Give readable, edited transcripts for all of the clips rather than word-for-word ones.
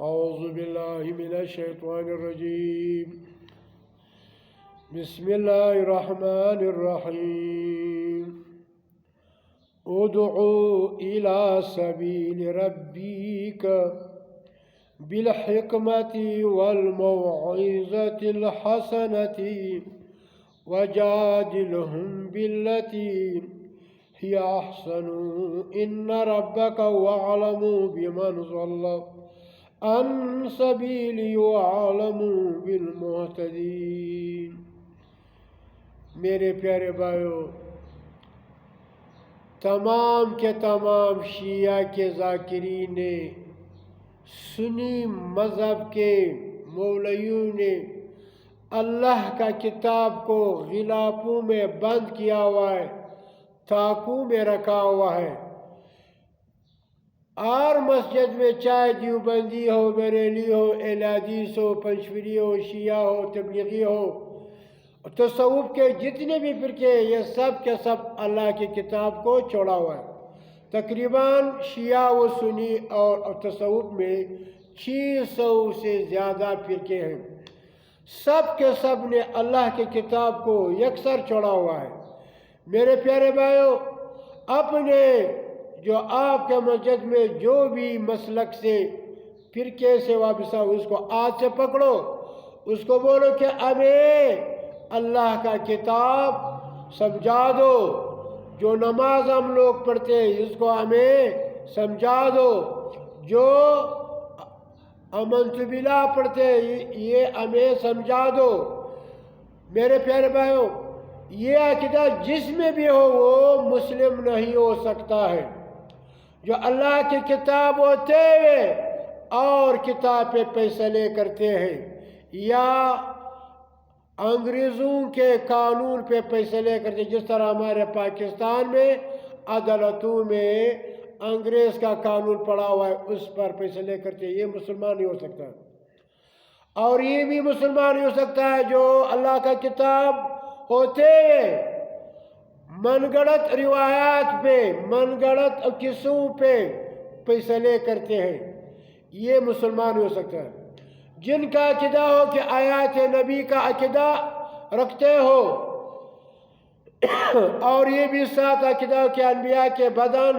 أعوذ بالله من الشيطان الرجيم. بسم الله الرحمن الرحيم. ادعو إلى سبيل ربك بالحكمة والموعظة الحسنة وجادلهم بالتي هي أحسن إن ربك هو أعلم بمن ضل عن سبيلي وأعلم بالمهتدين. میرے پیارے بھائیو، تمام کے تمام شیعہ کے ذاکرین نے، سنی مذہب کے مولویوں نے اللہ کا کتاب کو غلافوں میں بند کیا ہوا ہے، تاکوں میں رکھا ہوا ہے، اور مسجد میں چاہے دیوبندی ہو، بریلی ہو، اہل حدیث ہو، پنچویری ہو، شیعہ ہو، تبلیغی ہو، تصوف کے جتنے بھی فرقے، یہ سب کے سب اللہ کی کتاب کو چھوڑا ہوا ہے۔ تقریباً شیعہ و سنی اور تصوف میں 600 سے زیادہ فرقے ہیں، سب کے سب نے اللہ کی کتاب کو یکسر چھوڑا ہوا ہے۔ میرے پیارے بھائیو، اپنے جو آپ کے مسجد میں جو بھی مسلک سے، فرقے سے وابستہ ہو، اس کو ہاتھ سے پکڑو، اس کو بولو کہ ہمیں اللہ کا کتاب سمجھا دو۔ جو نماز ہم لوگ پڑھتے ہیں اس کو ہمیں سمجھا دو، جو آمنت باللہ پڑھتے ہیں یہ ہمیں سمجھا دو۔ میرے پیارے بھائیو، یہ عقیدہ جس میں بھی ہو وہ مسلم نہیں ہو سکتا ہے۔ جو اللہ کی کتاب ہوتے ہوئے اور کتاب پہ فیصلے کرتے ہیں، یا انگریزوں کے قانون پہ فیصلے کرتے ہیں، جس طرح ہمارے پاکستان میں عدالتوں میں انگریز کا قانون پڑا ہوا ہے، اس پر فیصلے کرتے ہیں، یہ مسلمان نہیں ہو سکتا۔ اور یہ بھی مسلمان نہیں ہو سکتا ہے جو اللہ کا کتاب ہوتے ہوئے من گڑت روایات پہ، من گڑت قصوں پہ فیصلے کرتے ہیں، یہ مسلمان نہیں ہو سکتا ہے۔ جن کا عقیدہ ہو کہ آیات نبی کا عقیدہ رکھتے ہو، اور یہ بھی ساتھ عقیدہ ہو کہ انبیاء کے بدن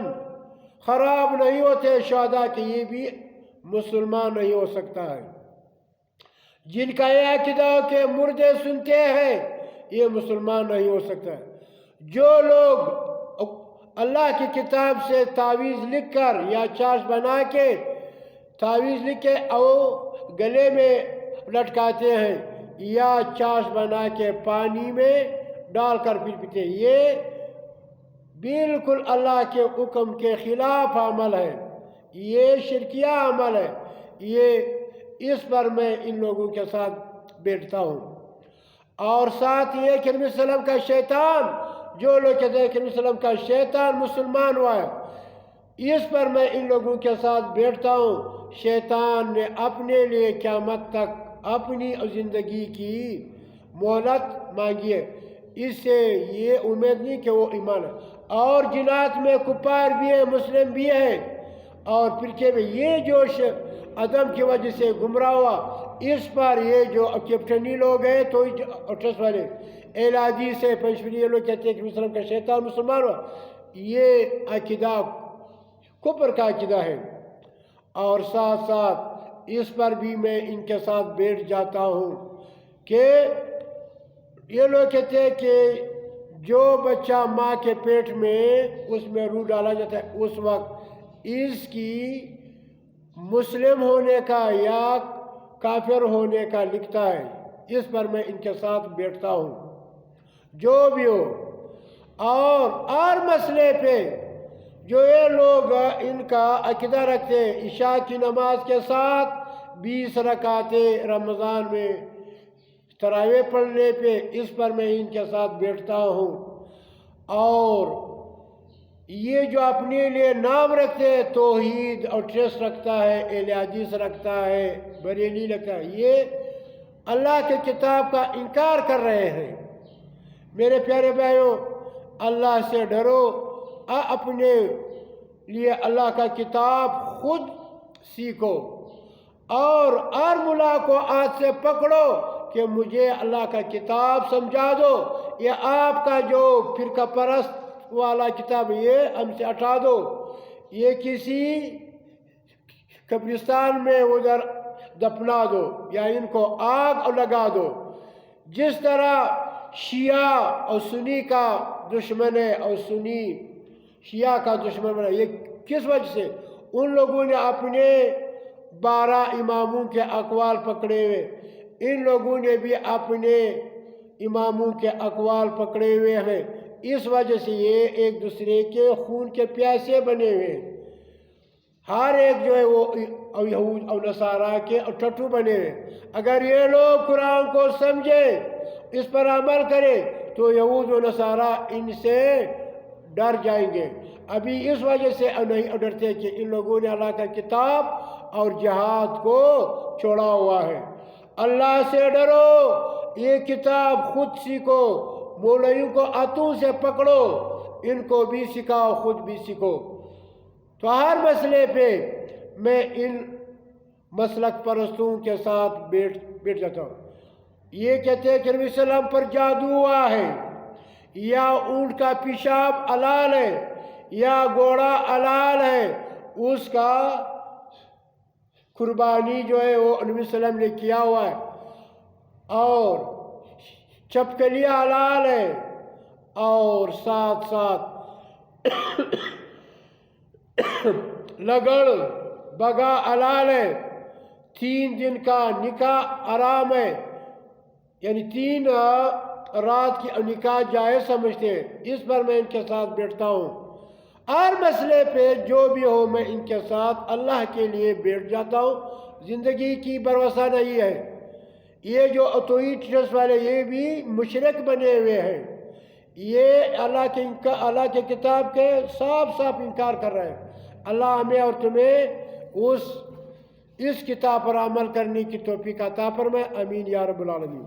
خراب نہیں ہوتے شہداء کے، یہ بھی مسلمان نہیں ہو سکتا ہے۔ جن کا یہ عقیدہ ہو کہ مردے سنتے ہیں، یہ مسلمان نہیں ہو سکتا ہے۔ جو لوگ اللہ کی کتاب سے تعویذ لکھ کر یا چاش بنا کے تعویذ لکھ کے اور گلے میں لٹکاتے ہیں، یا چاش بنا کے پانی میں ڈال کر پیتے ہیں، یہ بالکل اللہ کے حکم کے خلاف عمل ہے، یہ شرکیہ عمل ہے۔ یہ اس پر میں ان لوگوں کے ساتھ بیٹھتا ہوں۔ اور ساتھ یہ کہ نبی صلی اللہ علیہ وسلم کا شیطان، جو لوگ کہتے ہیں کہ نبی صلی اللہ علیہ وسلم کا شیطان مسلمان ہوا ہے، اس پر میں ان لوگوں کے ساتھ بیٹھتا ہوں۔ شیطان نے اپنے لیے قیامت تک اپنی زندگی کی مہلت مانگی ہے، اس سے یہ امید نہیں کہ وہ ایمان ہے۔ اور جنات میں کفار بھی ہے، مسلم بھی ہے، اور فرقے میں یہ جو عدم کی وجہ سے گمراہ ہوا، اس پر یہ جو کیپٹنی لوگ ہیں تو ٹرسٹ والے اہل حدیث سے پنچویری، یہ لوگ کہتے ہیں کہ مسلم کا شیطان مسلمان ہوا، یہ عقیدہ کفر کا عقیدہ ہے۔ اور ساتھ ساتھ اس پر بھی میں ان کے ساتھ بیٹھ جاتا ہوں کہ یہ لوگ کہتے ہیں کہ جو بچہ ماں کے پیٹ میں اس میں روح ڈالا جاتا ہے، اس وقت اس کی مسلم ہونے کا یا کافر ہونے کا لکھتا ہے۔ اس پر میں ان کے ساتھ بیٹھتا ہوں، جو بھی ہو۔ اور مسئلے پہ جو یہ لوگ ان کا عقیدہ رکھتے ہیں، عشاء کی نماز کے ساتھ 20 رکعتیں رمضان میں تراویح پڑھنے پہ، اس پر میں ان کے ساتھ بیٹھتا ہوں۔ اور یہ جو اپنے لیے نام رکھتے ہیں، توحید اور ٹرسٹ رکھتا ہے، اہل حدیث رکھتا ہے، بریلی رکھتا ہے، یہ اللہ کے کتاب کا انکار کر رہے ہیں۔ میرے پیارے بھائیوں، اللہ سے ڈرو، اپنے لیے اللہ کا کتاب خود سیکھو، اور ہر ملا کو ہاتھ سے پکڑو کہ مجھے اللہ کا کتاب سمجھا دو، یہ آپ کا جو فرقہ پرست والا کتاب یہ ہم سے ہٹا دو، یہ کسی قبرستان میں ادھر دفنا دو یا ان کو آگ لگا دو۔ جس طرح شیعہ اور سنی کا دشمن ہے اور سنی شیعہ کا دشمن بنا، یہ کس وجہ سے؟ ان لوگوں نے اپنے 12 اماموں کے اقوال پکڑے ہوئے، ان لوگوں نے بھی اپنے اماموں کے اقوال پکڑے ہوئے ہیں، اس وجہ سے یہ ایک دوسرے کے خون کے پیاسے بنے ہوئے ہیں۔ ہر ایک جو ہے وہ یہود اور نصارہ کے ٹٹو بنے ہوئے۔ اگر یہ لوگ قرآن کو سمجھے، اس پر عمل کرے، تو یہود و نصارہ ان سے ڈر جائیں گے۔ ابھی اس وجہ سے نہیں ڈرتے کہ ان لوگوں نے اللہ کا کتاب اور جہاد کو چھوڑا ہوا ہے۔ اللہ سے ڈرو، یہ کتاب خود سیکھو، مولویوں کو ہاتھوں سے پکڑو، ان کو بھی سکھاؤ، خود بھی سیکھو۔ تو ہر مسئلے پہ میں ان مسلک پرستوں کے ساتھ بیٹھ جاتا ہوں۔ یہ کہتے ہیں کہ نبی صلی اللہ علیہ وسلم پر جادو ہوا ہے، یا اونٹ کا پیشاب حلال ہے، یا گھوڑا حلال ہے، اس کا قربانی جو ہے وہ نبی صلی اللہ علیہ وسلم نے کیا ہوا ہے، اور چپکلیاں حلال ہے، اور ساتھ ساتھ لگڑ بگا حلال ہے، 3 دن کا نکاح حرام ہے، یعنی 3 رات کی نکاح جائز سمجھتے ہیں۔ اس پر میں ان کے ساتھ بیٹھتا ہوں، ہر مسئلے پہ جو بھی ہو میں ان کے ساتھ اللہ کے لیے بیٹھ جاتا ہوں۔ زندگی کی بھروسہ نہیں ہے۔ یہ جو اتھوریٹیز والے یہ بھی مشرک بنے ہوئے ہیں، یہ اللہ کے کتاب کے صاف صاف انکار کر رہے ہیں۔ اللہ ہمیں اور تمہیں اس کتاب پر عمل کرنے کی توفیق عطا فرمائے، آمین یا رب العالمین۔